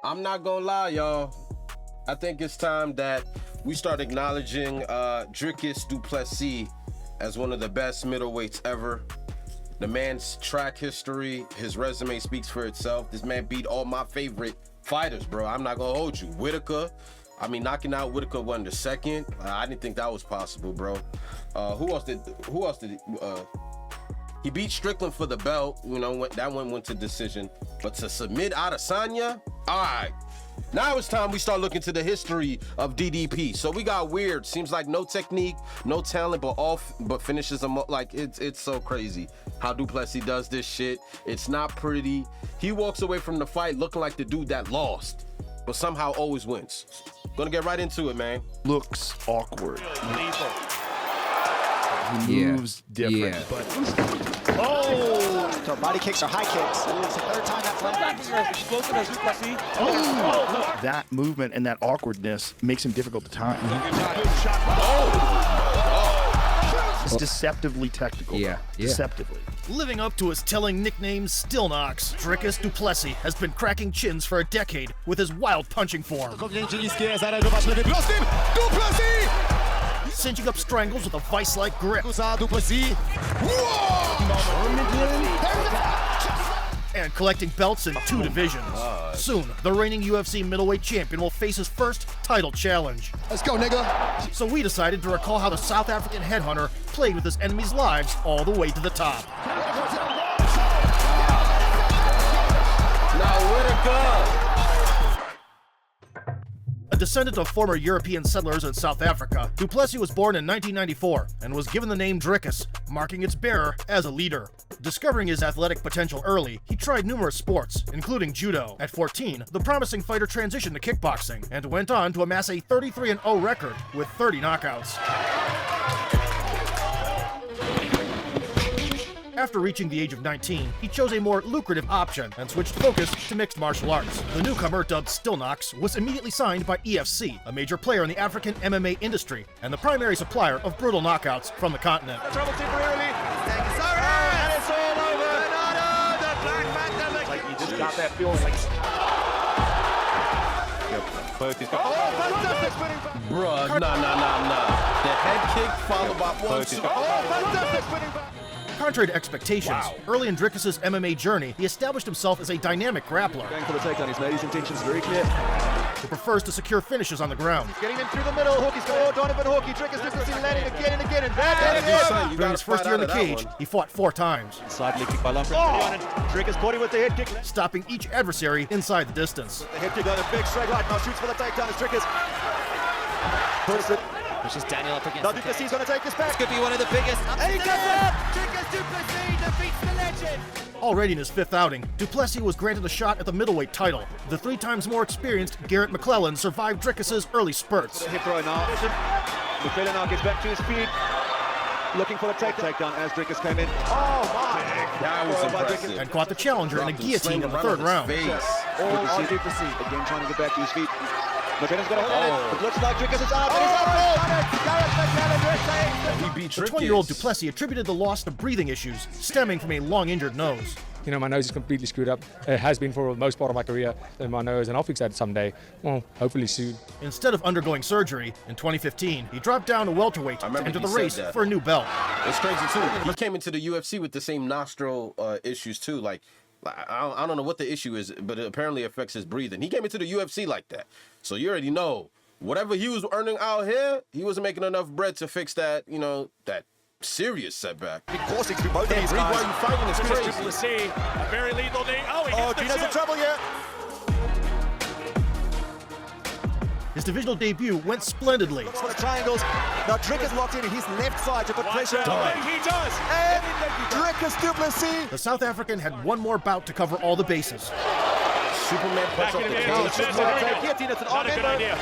I'm not gonna lie, y'all. I think it's time that we start acknowledging Dricus du Plessis as one of the best middleweights ever. The man's track history, his resume speaks for itself. This man beat all my favorite fighters, bro. I'm not gonna hold you. Whitaker, I mean, knocking out Whitaker won the second. I didn't think that was possible, bro. Who else did he beat Strickland for the belt, you know, that one went to decision. But to submit Adesanya, all right. Now it's time we start looking to the history of DDP. So we got weird. Seems like no technique, no talent, but finishes them like it's so crazy how du Plessis does this shit. It's not pretty. He walks away from the fight looking like the dude that lost, but somehow always wins. Gonna get right into it, man. Looks awkward. He moves different, but so body kicks or high kicks. It's the third time that's left. That movement and that awkwardness makes him difficult to time. It's deceptively technical. Yeah. Deceptively. Living up to his telling nickname Still Knocks, Dricus du Plessis has been cracking chins for a decade with his wild punching form. Cinching up strangles with a vice-like grip. And collecting belts in 2 divisions. Soon, the reigning UFC middleweight champion will face his first title challenge. Let's go, nigga. So we decided to recall how the South African headhunter played with his enemies' lives all the way to the top. Now Whitaker. A descendant of former European settlers in South Africa, du Plessis was born in 1994 and was given the name Dricus, marking its bearer as a leader. Discovering his athletic potential early, he tried numerous sports, including judo. At 14, the promising fighter transitioned to kickboxing and went on to amass a 33-0 record with 30 knockouts. After reaching the age of 19, he chose a more lucrative option and switched focus to mixed martial arts. The newcomer, dubbed Still Knocks, was immediately signed by EFC, a major player in the African MMA industry and the primary supplier of brutal knockouts from the continent. Trouble temporarily. And it's all over. The Black Panther. Like you just got that feeling like. Fantastic spinning back. Bruh, nah. The head kick followed by 1, 2. Fantastic spinning back. Contrary to expectations, early in Dricus' MMA journey, he established himself as a dynamic grappler. Going for the takedown. He's made his intentions very clear. Who prefers to secure finishes on the ground. Getting in through the middle. Hook. He's going Donovan Hook. Dricus landing again and again. And During his first year in the cage, he fought 4 times. Side leg kick by Lumber. Dricus body with the head kick. Stopping each adversary inside the distance. The head kick on a big straight right. Now shoots for the takedown as Dricus. Puts it. Which is Daniel up against. Now du Plessis going to take this back. This could be one of the biggest. And he gets it. Dricus du Plessis defeats the legend. Already in his 5th outing, du Plessis was granted a shot at the middleweight title. The 3 times more experienced Garrett McClellan survived Dricus' early spurts. Hip throw now. McClellan now gets back to his feet. Looking for the takedown as Dricus came in. Oh my! That was impressive. And caught the challenger in a guillotine in the 3rd round. Du Plessis again trying to get back to his feet. McClellan's got a hold on it. It looks like Dricus is out. He beat The 20-year-old du Plessis attributed the loss to breathing issues stemming from a long-injured nose. You know, my nose is completely screwed up. It has been for the most part of my career in my nose, and I'll fix that someday. Well, hopefully soon. Instead of undergoing surgery, in 2015, he dropped down to welterweight to enter the race for a new belt. It's crazy, too. He came into the UFC with the same nostril issues, too. Like, I don't know what the issue is, but it apparently affects his breathing. He came into the UFC like that. So you already know, whatever he was earning out here, he wasn't making enough bread to fix that, you know, that serious setback. Big coursing through both of these guys. Why are you fighting? It's crazy. Plessis, a very lethal knee. Oh, Gino's in trouble here. His divisional debut went splendidly. Looks for the triangles. Now Dricus locked in his left side to put pressure. He does. And Dricus du Plessis. The South African had one more bout to cover all the bases. Superman puts up the cage. It's an odd idea.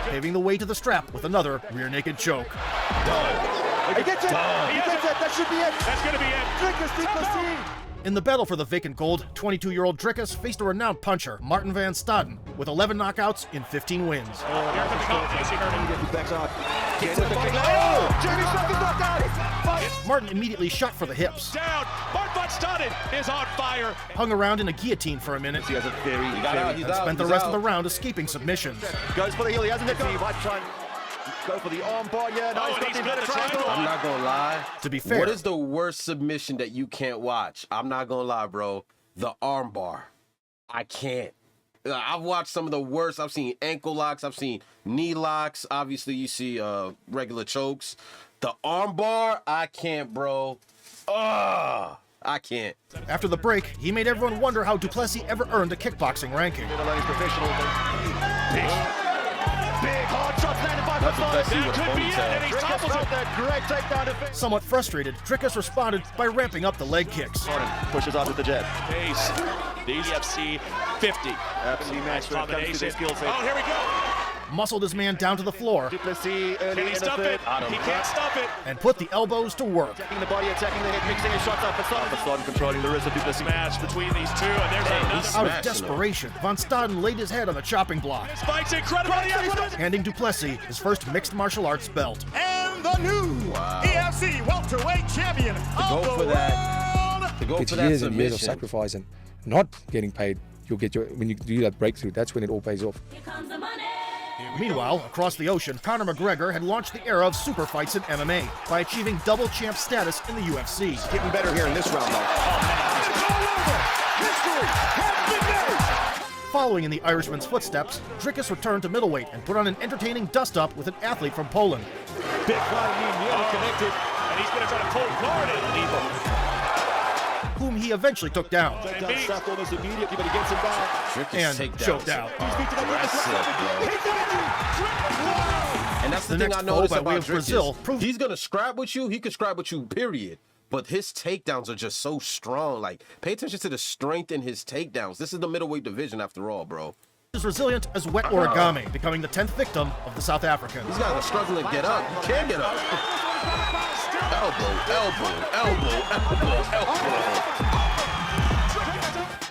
Paving the way to the strap with another rear naked choke. He gets it. He gets it. That should be it. That's going to be it. Dricus du Plessis. In the battle for the vacant gold, 22-year-old Dricus faced a renowned puncher, Martin van Staden, with 11 knockouts in 15 wins. He backs out. Jeremy Struck is knocked out. Martin immediately shot for the hips. Down. Martin Van Staden is on fire. Hung around in a guillotine for a minute, He has a very, He's and out. spent the He's rest out. of the round escaping submissions. goes for the heel. He hasn't he might try and go for the arm bar. Yeah, no, Oh, he's got and the he's got better the triangle. triangle. I'm not gonna lie. To be fair, What is the worst submission that you can't watch? I'm not gonna lie, bro. The armbar. I can't. I've watched some of the worst. I've seen ankle locks. I've seen knee locks. Obviously, you see regular chokes. The armbar, I can't, bro. Ugh, I can't. after the break, he made everyone wonder how Duplessis ever earned a kickboxing ranking. Let alone he's professional. Big hard shots landed by That's Plessis. Plessis with a Could be it, and ponytail. he Dricus topples got it. that great takedown defense. Somewhat frustrated, Dricus responded by ramping up the leg kicks. Pushes out with the jab. Pace. The UFC 50. Absolutely matched when it comes to Combination. their skill set. Oh, here we go. Muscled his man down to the floor Duplessis early Can in he the stop third. it? He can't stop it. and put the elbows to work. Attacking the body, attacking the head, mixing his shots up. Verstappen controlling the wrist of Duplessis. Smash between these two, and there's another. Out Smashing of him. desperation, Van Staden laid his head on the chopping block, This fight's incredible. handing Duplessis his first mixed martial arts belt. And the new EFC welterweight champion of Go the for that. world. To go It's for that years and years of submission. sacrifice and not getting paid. You'll get when you do that breakthrough. That's when it all pays off. Meanwhile, across the ocean, Conor McGregor had launched the era of super fights in MMA by achieving double champ status in the UFC. Getting better here in this round, though. History has been made. Following in the Irishman's footsteps, Dricus returned to middleweight and put on an entertaining dust-up with an athlete from Poland. Big flying knee, nearly connected. And he's going to try to cold guard it. Whom he eventually took down Takedown stuffed almost immediately, but he gets him back. Dricus and takedowns. choked out. Aggressive, bro. And that's the The thing next I foe noticed by way about of Dricus. Brazil proved- He's gonna scrap with you. He could scrap with you, period. But his takedowns are just so strong. Like, pay attention to the strength in his takedowns. This is the middleweight division, after all, bro. As resilient as wet origami, becoming the 10th victim of the South African. These guys are struggling to get up. You can't get up. Elbow.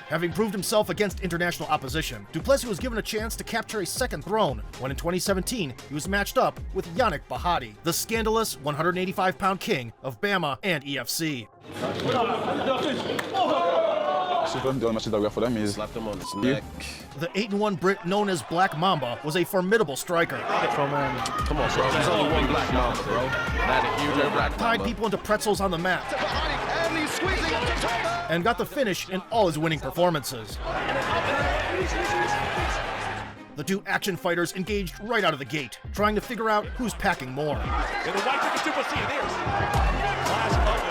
Having proved himself against international opposition, Duplessis was given a chance to capture a second throne when in 2017 he was matched up with Yannick Bahati, the scandalous 185-pound king of Bama and EFC. Slapped him on his neck. The 8-1 Brit known as Black Mamba was a formidable striker, Come on, bro. There's only one black mamba, bro. Not a huge black tied mamba. people into pretzels on the mat, and got the finish in all his winning performances. The two action fighters engaged right out of the gate, trying to figure out who's packing more. In the white Dricus Duplessis, there's.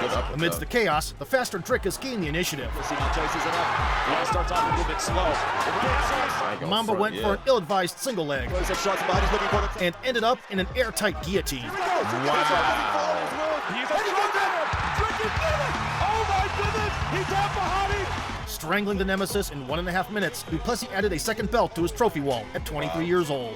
Good uppercut. Amidst the chaos, the faster Dricus gained the initiative. Chases it up. He starts off a little bit slow. I ain't gonna Mamba front, went yeah. for an ill-advised single leg Close-up shots behind, he's looking for the... and ended up in an airtight guillotine. He's a Oh my goodness! He got Bahati! Strangling the nemesis in 1.5 minutes, Duplessis added a second belt to his trophy wall at 23 years old.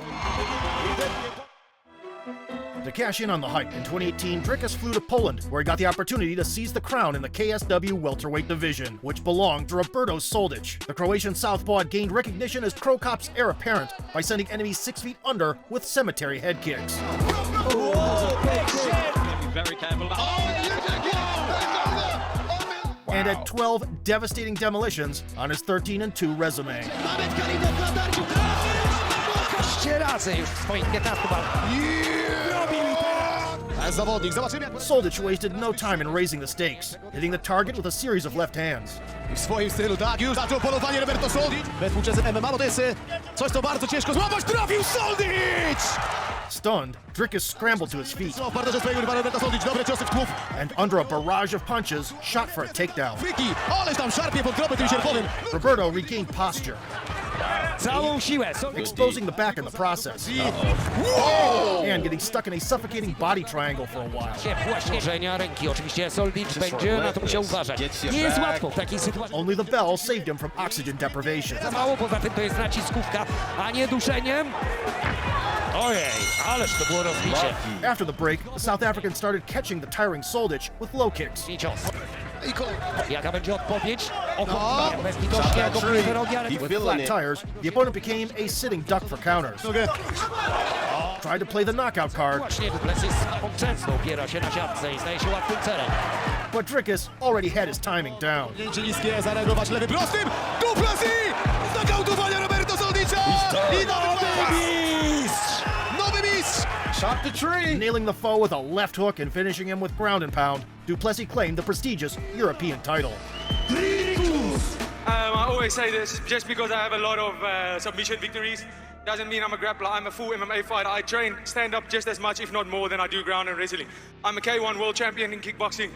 To cash in on the hype, in 2018, Dricus flew to Poland, where he got the opportunity to seize the crown in the KSW welterweight division, which belonged to Roberto Soldic. The Croatian southpaw had gained recognition as Cro Cop's heir apparent by sending enemies 6 feet under with cemetery head kicks. Very careful. And had 12 devastating demolitions on his 13-2 resume. Soldic wasted no time in raising the stakes, hitting the target with a series of left hands. W swoim stylu, tak, już zaczął polowanie Roberto Soldic. We współczesnym MMA Odessy. Coś to bardzo ciężko złapać, trafił Soldic! Stunned, Dricus scrambled to his feet W parterze swojego rywala Roberto Soldic, dobre ciosy w tłów. and, under a barrage of punches, shot for a takedown. Wiki, ależ tam szarpie pod kropy tym sierpowym. Roberto regained posture, Całą siłę. exposing the back in the process, and getting stuck in a suffocating body triangle for a while. Ułożenia ręki. Oczywiście Soldic będzie na to musiał uważać. Nie jest łatwo w takiej sytuacji. Only the bell saved him from oxygen deprivation. Za mało, poza tym to jest naciskówka, a nie duszeniem. Ojej, ależ to było rozbicie. After the break, the South African started catching the tiring Soldic with low kicks. I cios. Jaka będzie odpowiedź? Bezlitośnie jak obrót rogi, ale He With feeling flat it. tires, the opponent became a sitting duck for counters. Tried to play the knockout card, właśnie Plessis często opiera się na siatce i staje się łatwym celem. But Dricus already had his timing down. Niskie, zareagować lewym prostym. Tu Plessis! Znokautowania Roberto Soldicza! I nowy mistrz! Nowy mistrz! Chop the tree. Nailing the foe with a left hook and finishing him with ground and pound, Plessis claimed the prestigious European title. I always say this, just because I have a lot of submission victories, doesn't mean I'm a grappler. I'm a full MMA fighter. I train stand-up just as much, if not more, than I do ground and wrestling. I'm a K1 world champion in kickboxing.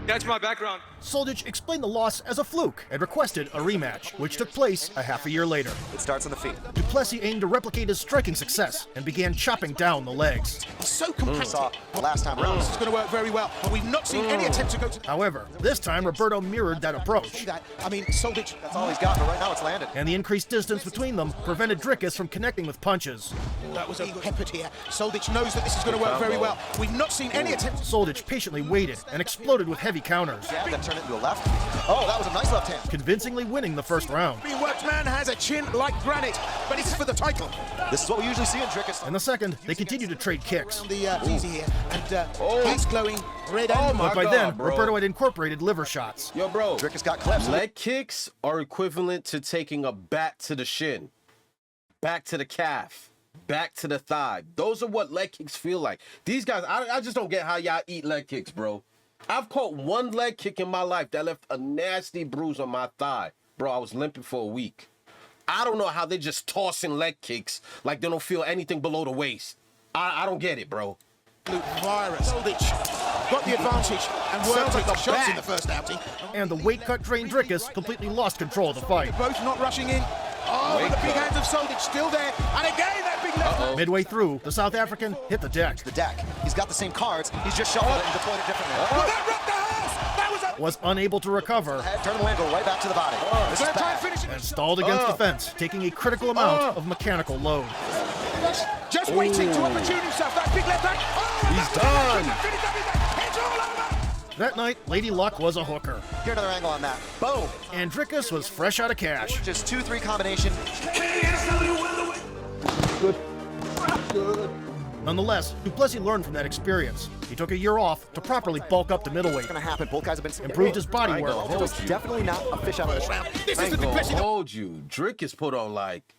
That's my background. Soldic explained the loss as a fluke and requested a rematch, which took place a half a year later. It starts on the feet. Plessis aimed to replicate his striking success and began chopping down the legs. So competitive. Saw last time around. This is going to work very well, but we've not seen any attempt to go to However, this time Roberto mirrored that approach, that. I mean, Soldic. That's all he's got, but right now it's landed. and the increased distance between them prevented Dricus from connecting with punches. That was being peppered here. Soldic knows that this is going to work very well. We've not seen any attempt. Soldic patiently waited and exploded with heavy counters, Yeah, then turn it into a left. Oh, that was a nice left hand. convincingly winning the first round. Being worked man has a chin like granite, but it's for the title. This is what we usually see in Dricus. In the second, they continued to trade kicks. The easy here, and he's glowing red and But by God, then, bro. Roberto had incorporated liver shots. Yo, bro. Dricus got clips. Leg kicks are equivalent to taking a bat to the shin, back to the calf, back to the thigh. Those are what leg kicks feel like. These guys, I just don't get how y'all eat leg kicks, bro. I've caught one leg kick in my life that left a nasty bruise on my thigh. Bro, I was limping for a week. I don't know how they just tossing leg kicks like they don't feel anything below the waist. I don't get it, bro. virus. Soldic got the advantage and worked like the shots in the first outing. And the weight cut trained Dricus completely lost control of the fight. Both not rushing in. Oh, but the big hands of Soldic still there. And again, that big left. Midway through, the South African hit the deck. The deck. He's got the same cards. He's just shuffled it and deployed it differently. Well, that rocked the house. That was a Was unable to recover Turn away and go right back to the body. This is third time bad. finishing. and stalled against the fence, taking a critical amount of mechanical load. Just waiting to opportune himself. That big left hand. Oh, and He's that's the done. finish of it. It's all over. That night, Lady Luck was a hooker, Here, another angle on that. Boom. and Dricus was fresh out of cash. Just 2-3 combination. Nonetheless, Plessis learned from that experience. He took a year off to properly bulk up to middleweight, Gonna happen. Both guys have been improved his body I work, ain't gonna hold you. definitely not a fish out of this round. This I is ain't the gonna Plessis. hold you. Dricus put on like,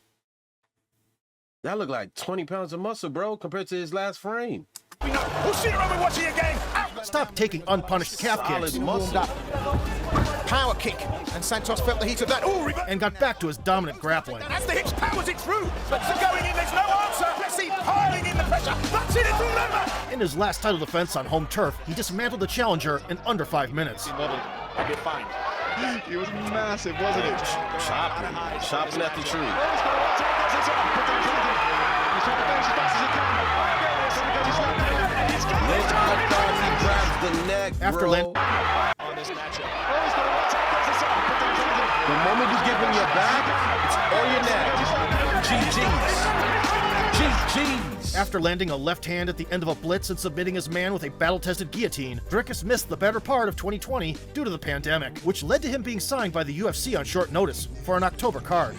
that looked like 20 pounds of muscle, bro, compared to his last frame. We'll see it when we're watching again. stopped taking unpunished calf kicks, Solid muscle. Power kick. And Santos felt the heat of that. Oh, reverse. and got back to his dominant grappling. As the hitch powers it through. But going in, there's no answer. Plessis piling in the pressure. That's it, it's all over. In his last title defense on home turf, he dismantled the challenger in under 5 minutes. He was massive, wasn't it? Chopping at the tree. He grabs the neck, After bro. Lent- The moment you give him your back, it's all your neck. GG's. After landing a left hand at the end of a blitz and submitting his man with a battle-tested guillotine, Dricus missed the better part of 2020 due to the pandemic, which led to him being signed by the UFC on short notice for an October card.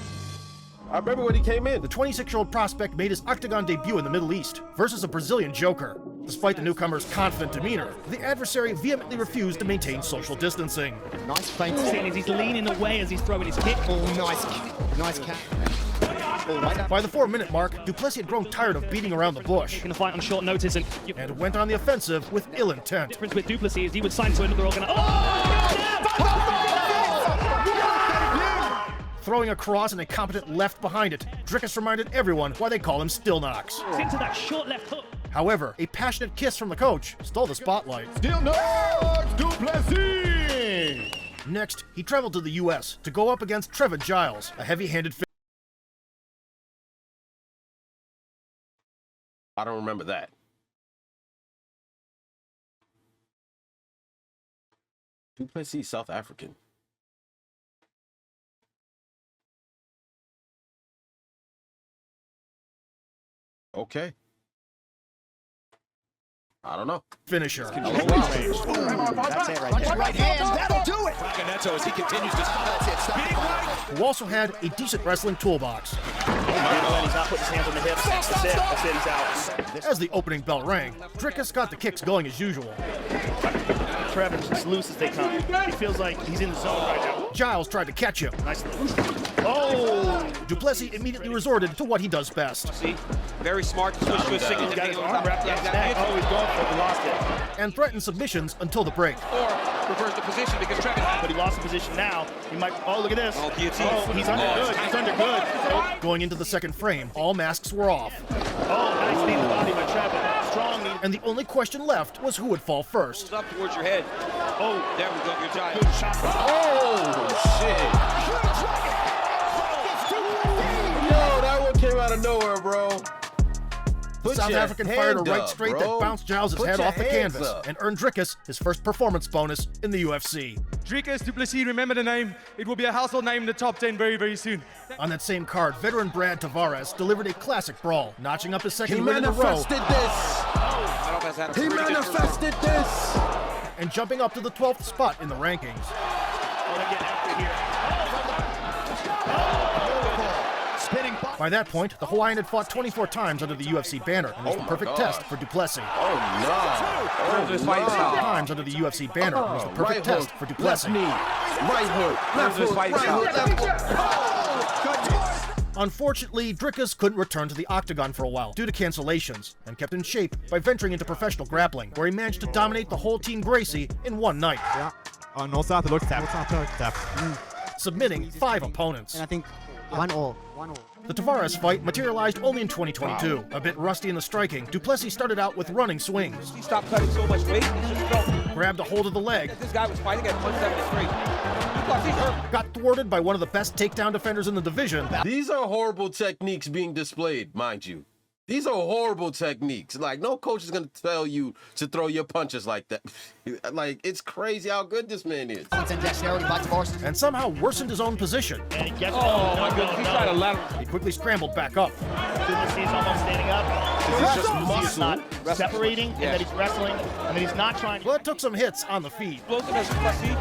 I remember when he came in. The 26-year-old prospect made his octagon debut in the Middle East versus a Brazilian joker. Despite the newcomer's confident demeanor, the adversary vehemently refused to maintain social distancing. Nice feint as he's leaning away as he's throwing his kick. Oh, nice kick. Nice catch. By the 4-minute mark, Plessis had grown tired of beating around the bush Going to fight on short notice, and and went on the offensive with ill intent. difference with Plessis is he would sign to another organization. Throwing a cross and a competent left behind it, Dricus reminded everyone why they call him Still Knocks. Into that short left hook. However, a passionate kiss from the coach stole the spotlight. Still knocks to Plessis. Next, he traveled to the U.S. to go up against Trevor Giles, a heavy-handed I don't remember that. Plessis, South African. Okay. I don't know. finisher. That's it right there. Right hand. That'll do it. Neto as he continues to Who also had a decent wrestling toolbox. He's not putting his hands on the hips. That's it. That's it. He's out. As the opening bell rang, Dricus got the kicks going as usual. Trevor as loose as they come. He feels like he's in the zone right now. Giles tried to catch him. Nice. Oh! Du Plessis immediately resorted to what he does best. See? Very smart to switch to a single. He's got his arm wrapped around his neck. Oh, he's going for it. He lost it. And threatened submissions until the break. Or reverse the position because Trevor had. But he lost the position now. He might. Oh, look at this. Oh, guillotine. Oh, he's under good. He's under good. Oh, Going into the second frame, all masks were off. nice knee to the body by Trevor. Strong knee. And the only question left was who would fall first. Up towards your head. Oh, There we go. Good job. good shot. Oh, shit. Yo, that one came out of nowhere, bro. Put South your African fired a hand right up, straight bro. that bounced Giles' Put head your off the hands canvas up. and earned Dricus his first performance bonus in the UFC. Dricus, Plessis, remember the name. It will be a household name in the top 10 very, very soon. On that same card, veteran Brad Tavares delivered a classic brawl, notching up his He second win in a row manifested this. He manifested this. and jumping up to the 12th spot in the rankings. Oh, they're getting after here. Spinning ball. By that point, the Hawaiian had fought 24 times under the UFC banner and was the perfect test for Du Plessis. Oh, no. Oh, no. Times under the UFC banner and was the perfect Right test hook, for Du left Plessis. knee, right hook, left hook, right hook, left hook. Unfortunately, Dricus couldn't return to the octagon for a while due to cancellations, and kept in shape by venturing into professional grappling, where he managed to dominate the whole Team Gracie in one night. Submitting 5 opponents. I think 1-0. The Tavares fight materialized only in 2022. A bit rusty in the striking, Du Plessis started out with running swings, He stopped cutting so much weight. He just felt grabbed a hold of the leg, that this guy was fighting at 173. Plus, he's hurt. got thwarted by one of the best takedown defenders in the division, These are horrible techniques being displayed, mind you. These are horrible techniques. Like, no coach is going to tell you to throw your punches like that. Like, it's crazy how good this man is. and somehow worsened his own position. And he gets Oh, my goodness. He tried to lateral. He quickly scrambled back up. He's almost standing up. Is this just He's not muscle? separating, and Yes. that he's wrestling, and that he's not trying. But took some hits on the feet. Explosive as Plessis.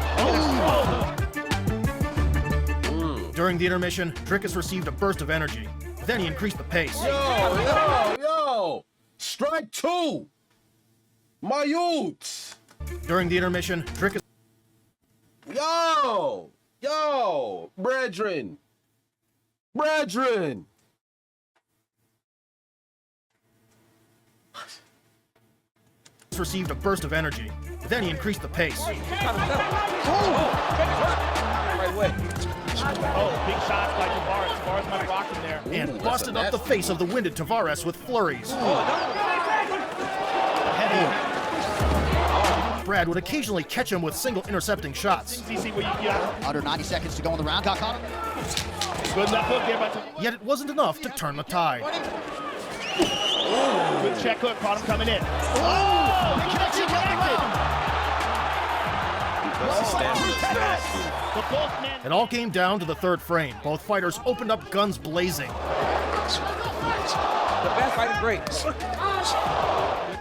During the intermission, Dricus received a burst of energy. Then he increased the pace. Yo! Strike 2! My youths! During the intermission, Dricus Yo! Brethren! received a burst of energy. Then he increased the pace. Right away. Oh, big shots by Tavares. Tavares might rock him there. And that's busted a up the nasty- face of the winded Tavares with flurries. Brad would occasionally catch him with single intercepting shots. You see where you got Under 90 seconds to go in the round. Got caught him. good left hook there by Tavares. Yet it wasn't enough to turn the tide. Good check hook, caught him coming in. Oh, the connection connected. The both men. It all came down to the third frame. Both fighters opened up guns blazing, The best fighting great.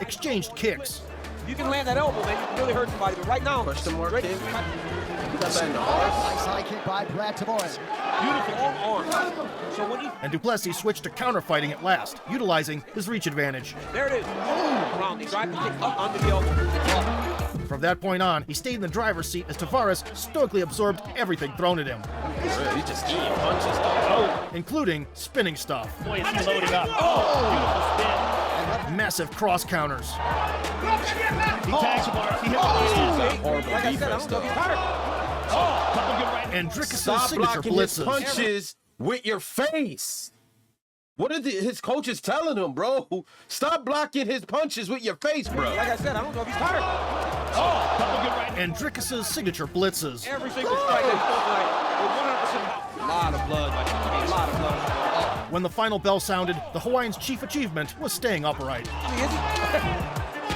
exchanged kicks, You can land that elbow, man. You can really hurt somebody. But right now, Question mark, Drake- kid? You got that in the heart? Nice high kick by Brad Tavares. beautiful long arms. So when you and Du Plessis switched to counter-fighting at last, utilizing his reach advantage. there it is. Round. He tried to kick up under the elbow. From that point on, he stayed in the driver's seat as Tavares stoically absorbed everything thrown at him, He just eating punches, though. including spinning stuff, Boy, is he loading up. Oh, beautiful spin. massive cross counters, He tags Tavares. He hits the Horrible Like I said, I defense, don't know if he's though. hurt. couple good right. and Dricus' Stop signature blocking his blitzes. punches with your face. What are his coaches telling him, bro? Stop blocking his punches with your face, bro. Like I said, I don't know if he's hurt. Couple good right. And Dricus' signature blitzes. Every single strike that he's thrown tonight with 100%. A lot of blood, my friend. A lot of blood. When the final bell sounded, the Hawaiian's chief achievement was staying upright. I mean, is he?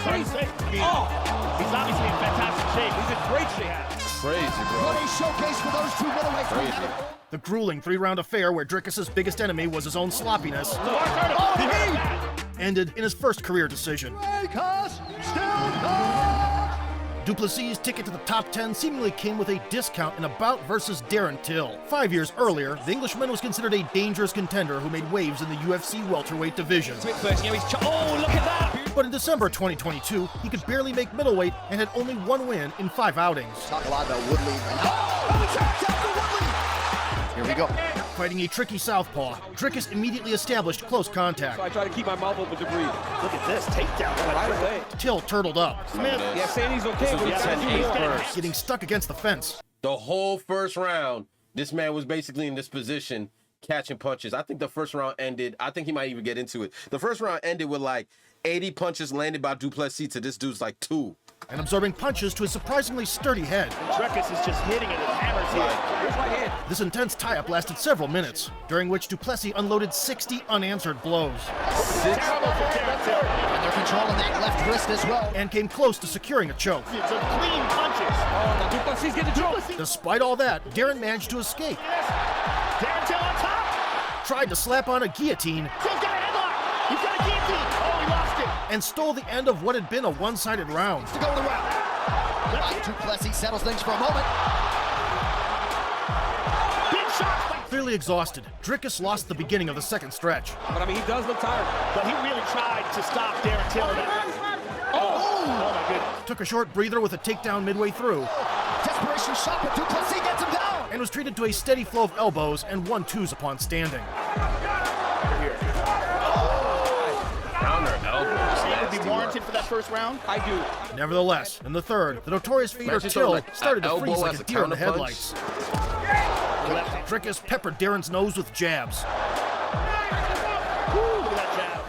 Hard to say. Oh, He's obviously in fantastic shape. he's in great shape. Crazy, bro. What a showcase for those two middleweights. Crazy. The grueling 3-round affair where Dricus' biggest enemy was his own sloppiness ended in his first career decision. Duplessis' ticket to the top 10 seemingly came with a discount in a bout versus Darren Till. 5 years earlier, the Englishman was considered a dangerous contender who made waves in the UFC welterweight division. Oh, look at that! But in December 2022, he could barely make middleweight and had only one win in 5 outings. Talk a lot about Woodley. Here we go. Fighting a tricky southpaw, Dricus immediately established close contact. I try to keep my mouth open to breathe. Look at this takedown right away. Till turtled up, Yeah, saying he's okay, but he's got to do more. getting stuck against the fence. The whole first round, this man was basically in this position, catching punches. I think the first round ended, I think he might even get into it. The first round ended with like 80 punches landed by Duplessis to this dude's like 2. And absorbing punches to a surprisingly sturdy head. Dricus is just hitting it with hammers here. This intense tie-up lasted several minutes, during which Duplessis unloaded 60 unanswered blows. Terrible for Darren Till. And they're controlling that left wrist as well. And came close to securing a choke. It's a clean punches. Now Duplessis get the choke. Despite all that, Darren managed to escape. Darren Till on top. Tried to slap on a guillotine. He's got a headlock. He's got a guillotine. Oh, he lost it. And stole the end of what had been a one-sided round. To go to the round. Duplessis settles things for a moment. Big shot. Clearly exhausted, Dricus lost the beginning of the second stretch. But I mean, he does look tired. But he really tried to stop Darren Till. Oh my goodness. Took a short breather with a takedown midway through. Desperation shot, but Duplessis gets him down. And was treated to a steady flow of elbows and 1-2s upon standing. Counter elbows. Would be warranted for that first round? I do. Nevertheless, in the third, the notorious feeder Imagine Till throwing, like, started an to freeze elbow like as a a deer in the counterpunch. headlights. Dricus peppered Darren's nose with jabs. Look at that jab.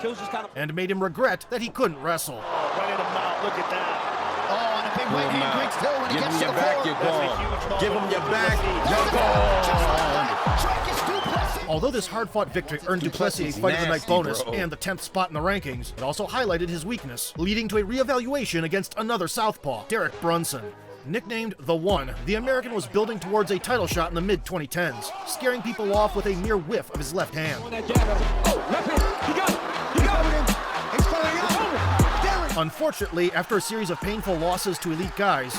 Kills just kind of. And made him regret that he couldn't wrestle. Right in the mouth. Look at that. Oh, and a big right hand greets Till when he Give gets him to your the back, floor. you're That's a gone. huge moment Give him for your back, Duplessis. you're Just like gone. that. Dricus Duplessis. Although this hard-fought victory earned Duplessis a Fight of the Night Nasty, bonus bro. and the 10th spot in the rankings, it also highlighted his weakness, leading to a reevaluation against another southpaw, Derek Brunson. Nicknamed The One, the American was building towards a title shot in the mid-2010s, scaring people off with a mere whiff of his left hand. Oh, left hand. He got it. He got it. He's calling out. Darren. Unfortunately, after a series of painful losses to elite guys,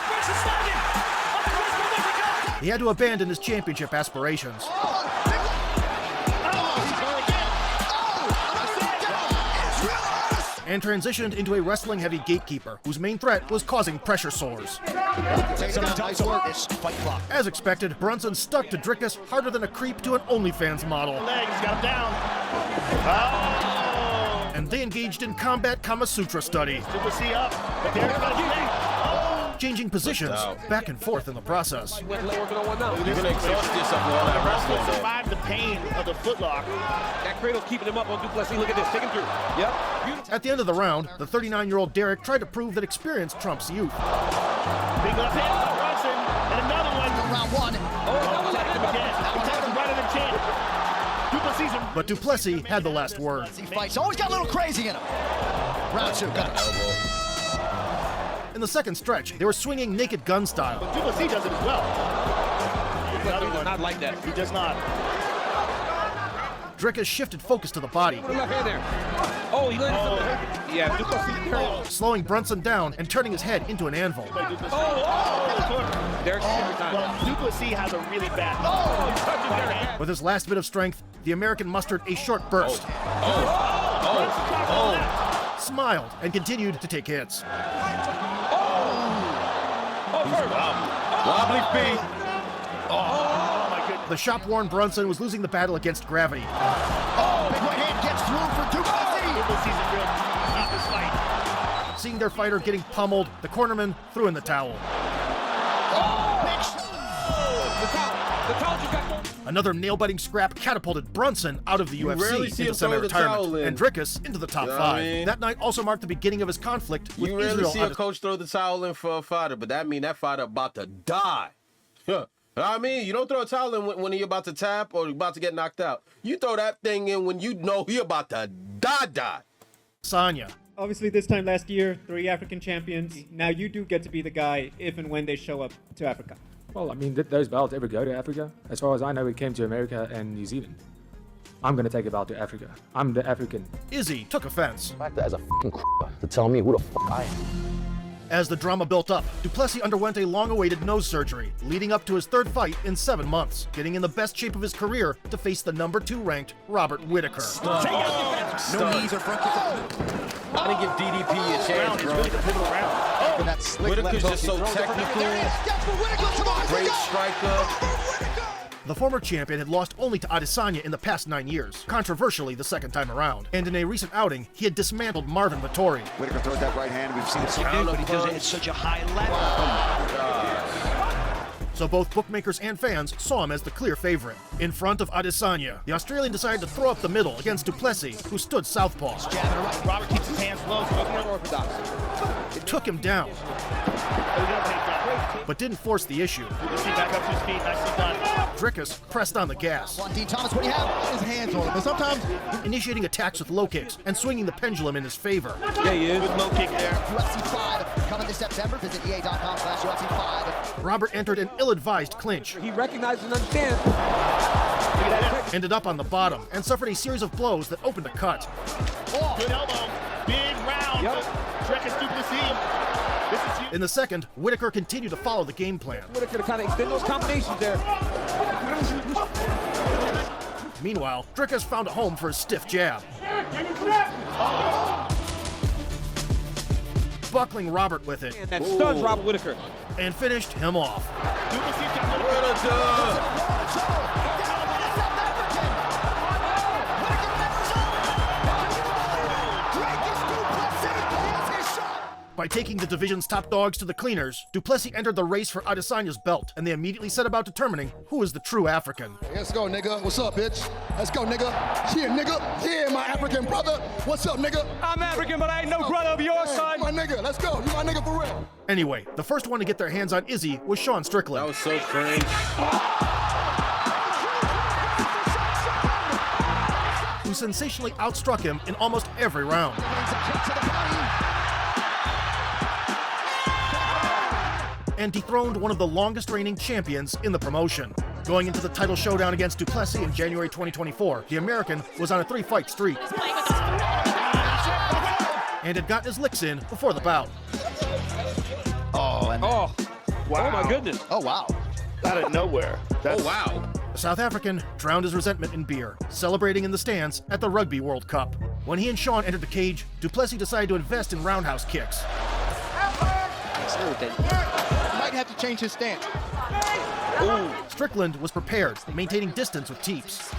he had to abandon his championship aspirations. And transitioned into a wrestling-heavy gatekeeper, whose main threat was causing pressure sores. Takes him out. Nice work. It's fight clock. As expected, Brunson stuck to Dricus harder than a creep to an OnlyFans model, Legs got him down. Oh. and they engaged in combat Kama Sutra study, Duplessis up. But Darren's got his leg. Oh. changing positions back and forth in the process. Went working on one now. You're gonna exhaust yourself with all that Wrestler wrestling. survived the pain of the footlock. That cradle's keeping him up on Duplessis. Look at this. Take him through. Yep. Beautiful. At the end of the round, the 39-year-old Derek tried to prove that experience trumps youth. Big left hand by Brunson. And another one. Round one. Oh, attacked him again. Attacked him right in the chin. Duplessis. But Duplessis had the last word. He fights. Always got a little crazy in him. Round two. Got it. In the second stretch, they were swinging naked gun style. But Duplessis does it as well. Another one. Not like that. He does not. Dricus shifted focus to the body, Put a left hand there. Oh, he landed something. Yeah, Duplessis. slowing Brunson down and turning his head into an anvil. Oh. Derek's every time. Well, Duplessis has a really bad. Oh, he's touching Derek. With his last bit of strength, the American mustered a short burst, smiled, and continued to take hits. Wobbly feet. Oh my goodness. The shop-worn Brunson was losing the battle against gravity, Oh, big right hand gets through for Duplessis. Duplessis is real. Stop this fight. Seeing their fighter getting pummeled, the cornerman threw in the towel. The towel just got. Another nail-biting scrap catapulted Brunson out of the rarely UFC see into him throw the semi-retirement, towel in. and Dricus into the top You know what I 5. mean? That night also marked the beginning of his conflict with You rarely Israel. see a coach throw the towel in for a fighter, but that mean that fighter about to die. Yeah. I mean, you don't throw a towel in when you're about to tap or about to get knocked out. You throw that thing in when you know you're about to die. Sanya. Obviously, this time last year, 3 African champions. Now you do get to be the guy if and when they show up to Africa. Well, I mean, did those belts ever go to Africa? As far as I know, it came to America and New Zealand. I'm going to take a belt to Africa. I'm the African. Izzy took offense. As a f***ing to tell me who the f*** I am. As the drama built up, Duplessis underwent a long-awaited nose surgery, leading up to his third fight in 7 months, getting in the best shape of his career to face the #2 ranked Robert Whittaker. No knees or front kicks. I didn't give DDP a chance, bro. Whittaker's just so technical. Great striker. The former champion had lost only to Adesanya in the past 9 years, controversially the second time around. And in a recent outing, he had dismantled Marvin Vettori. Whittaker throws that right hand. We've seen it so good, but he does it at such a high level. So both bookmakers and fans saw him as the clear favorite. In front of Adesanya, the Australian decided to throw up the middle against Duplessis, who stood southpaw. Robert keeps his hands low, so unorthodox. It took him down, but didn't force the issue. Back up to his feet, nicely done. Dricus pressed on the gas, Dean Thomas, what do you have? His hands on him, but sometimes initiating attacks with low kicks and swinging the pendulum in his favor. Yeah, he is. Good low kick there. UFC 5 coming this September. Visit EA.com/UFC 5. Robert entered an ill-advised clinch, He recognizes and understands. ended up on the bottom, and suffered a series of blows that opened a cut. Oh, good elbow. Big round. Yep. Dricus Duplessis. This is huge. In the second, Whittaker continued to follow the game plan. Whittaker to kind of extend those combinations there. Meanwhile, Dricus found a home for his stiff jab. Buckling Robert with it, And that stuns Robert Whittaker. and finished him off. By taking the division's top dogs to the cleaners, Duplessis entered the race for Adesanya's belt, and they immediately set about determining who is the true African. Let's go, nigga. What's up, bitch? Let's go, nigga. Yeah, nigga. Yeah, my African brother. What's up, nigga? I'm African, but I ain't no brother of yours, son. My nigga. Let's go. You my nigga for real. Anyway, the first one to get their hands on Izzy was Sean Strickland. That was so cringe. Who sensationally outstruck him in almost every round. And dethroned one of the longest reigning champions in the promotion. Going into the title showdown against Duplessis in January 2024, the American was on a 3-fight streak and had gotten his licks in before the bout. Oh, and Oh, wow. Oh, my goodness. oh wow. Out of nowhere. Oh, wow. The South African drowned his resentment in beer, celebrating in the stands at the Rugby World Cup. When he and Sean entered the cage, Duplessis decided to invest in roundhouse kicks. Might have to change his stance. Strickland was prepared, maintaining distance with teeps,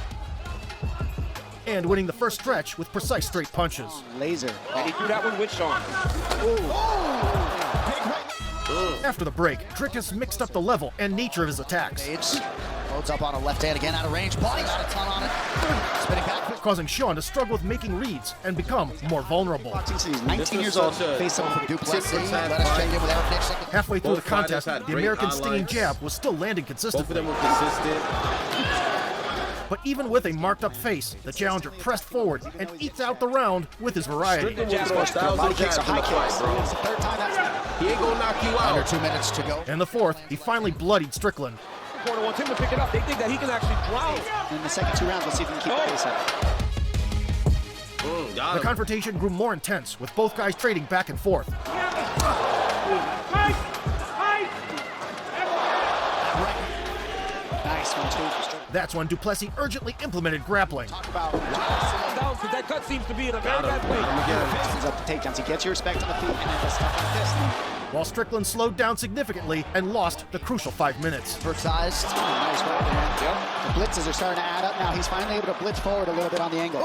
and winning the first stretch with precise straight punches. Laser. And he threw that one with Sean. After the break, Dricus mixed up the level and nature of his attacks, Loads up on a left hand again, out of range. Body got a ton on it. Spinning back. causing Sean to struggle with making reads and become more vulnerable. He's 19 years old. Face someone from Duplessis. Let us check in with Eric Nixon. Halfway through the Both fighters contest, had the great American stinging highlights. jab was still landing Both consistently. of them were consistent. But even with a marked up face, the challenger pressed forward and eked out the round with his variety. Strickland will throw 1,000 jabs in the fight, bro. It's the third time that's He ain't gonna knock you under out. 2 minutes to go. In the fourth, he finally bloodied Strickland. Corner wants him to pick it up. They think that he can actually drown. In the second 2 rounds, let's see if he can keep the pace up. Got The him. confrontation grew more intense, with both guys trading back and forth. Nice 1-2 for Strickland. That's when Duplessis urgently implemented grappling. Talk about Down, because that cut seems to be in a very bad place. Pistons up the takedowns. He gets your respect on the feet and then does stuff like this. While Strickland slowed down significantly and lost the crucial 5 minutes. Oversized. Nice work. The blitzes are starting to add up now. He's finally able to blitz forward a little bit on the angle.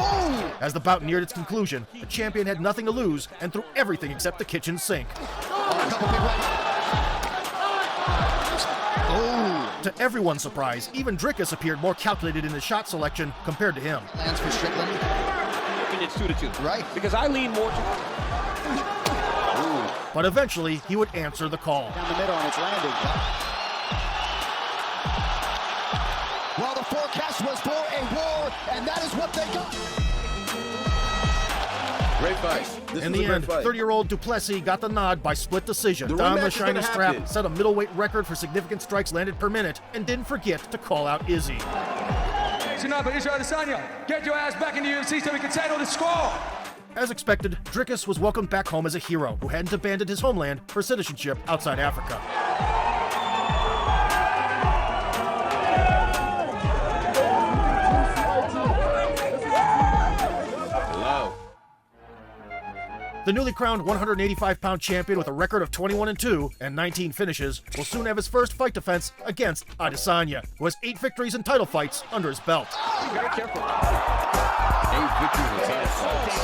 As the bout neared its conclusion, the champion had nothing to lose and threw everything except the kitchen sink. A couple big right. To everyone's surprise, even Dricus appeared more calculated in his shot selection compared to him. Lands for Strickland. And it's 2-2. Right. Because I lean more to... But eventually, he would answer the call. Down the middle and it's landing. Well, the forecast was for a war, and that is what they got. Great fight. This In was the a great end, fight. 30-year-old Duplessis got the nod by split decision. The Don rematch the is shiny gonna strap, happen. set a middleweight record for significant strikes landed per minute, and didn't forget to call out Izzy. Tonight, but Israel Adesanya, get your ass back in the UFC so we can settle the score. As expected, Dricus was welcomed back home as a hero who hadn't abandoned his homeland for citizenship outside Africa. The newly crowned 185-pound champion with a record of 21-2 and 19 finishes will soon have his first fight defense against Adesanya, who has 8 victories in title fights under his belt. Very careful. 8 victories in title fights.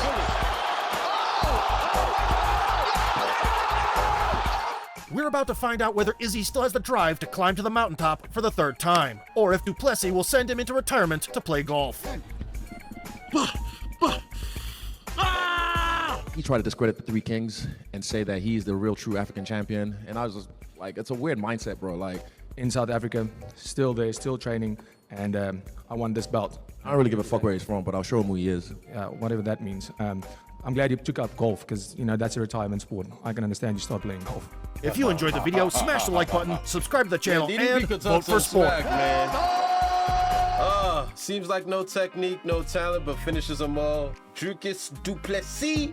We're about to find out whether Izzy still has the drive to climb to the mountaintop for the 3rd time, or if Plessis will send him into retirement to play golf. He tried to discredit the Three Kings and say that he's the real true African champion. And I was just like, it's a weird mindset, bro. Like, in South Africa, still there, still training, and I won this belt. I don't really give a fuck where he's from, but I'll show him who he is. Whatever that means. I'm glad you took up golf, because, you know, that's a retirement sport. I can understand you start playing golf. If you enjoyed the video, smash the like button, subscribe to the channel, and vote for sport. Swag, man. Seems like no technique, no talent, but finishes them all. Dricus du Plessis.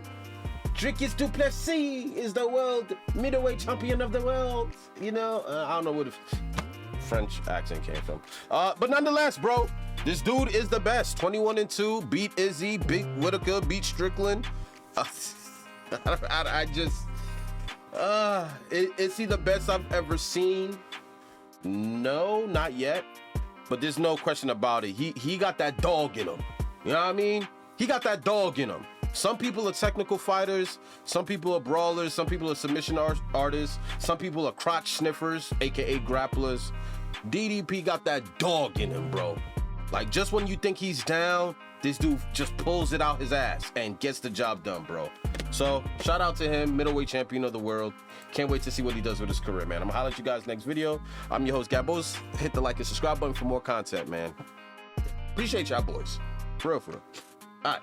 Dricus du Plessis is the world middleweight champion of the world. You know, I don't know where the French accent came from. But nonetheless, bro, this dude is the best. 21-2, beat Izzy, beat Whitaker, beat Strickland. I just, is he the best I've ever seen? No, not yet. But there's no question about it. He got that dog in him. You know what I mean? He got that dog in him. Some people are technical fighters. Some people are brawlers. Some people are submission artists. Some people are crotch sniffers, aka grapplers. DDP got that dog in him, bro. Like, just when you think he's down, this dude just pulls it out his ass and gets the job done, bro. So, shout out to him, middleweight champion of the world. Can't wait to see what he does with his career, man. I'm gonna holler at you guys next video. I'm your host, Gabos. Hit the like and subscribe button for more content, man. Appreciate y'all boys. For real, for real. All right.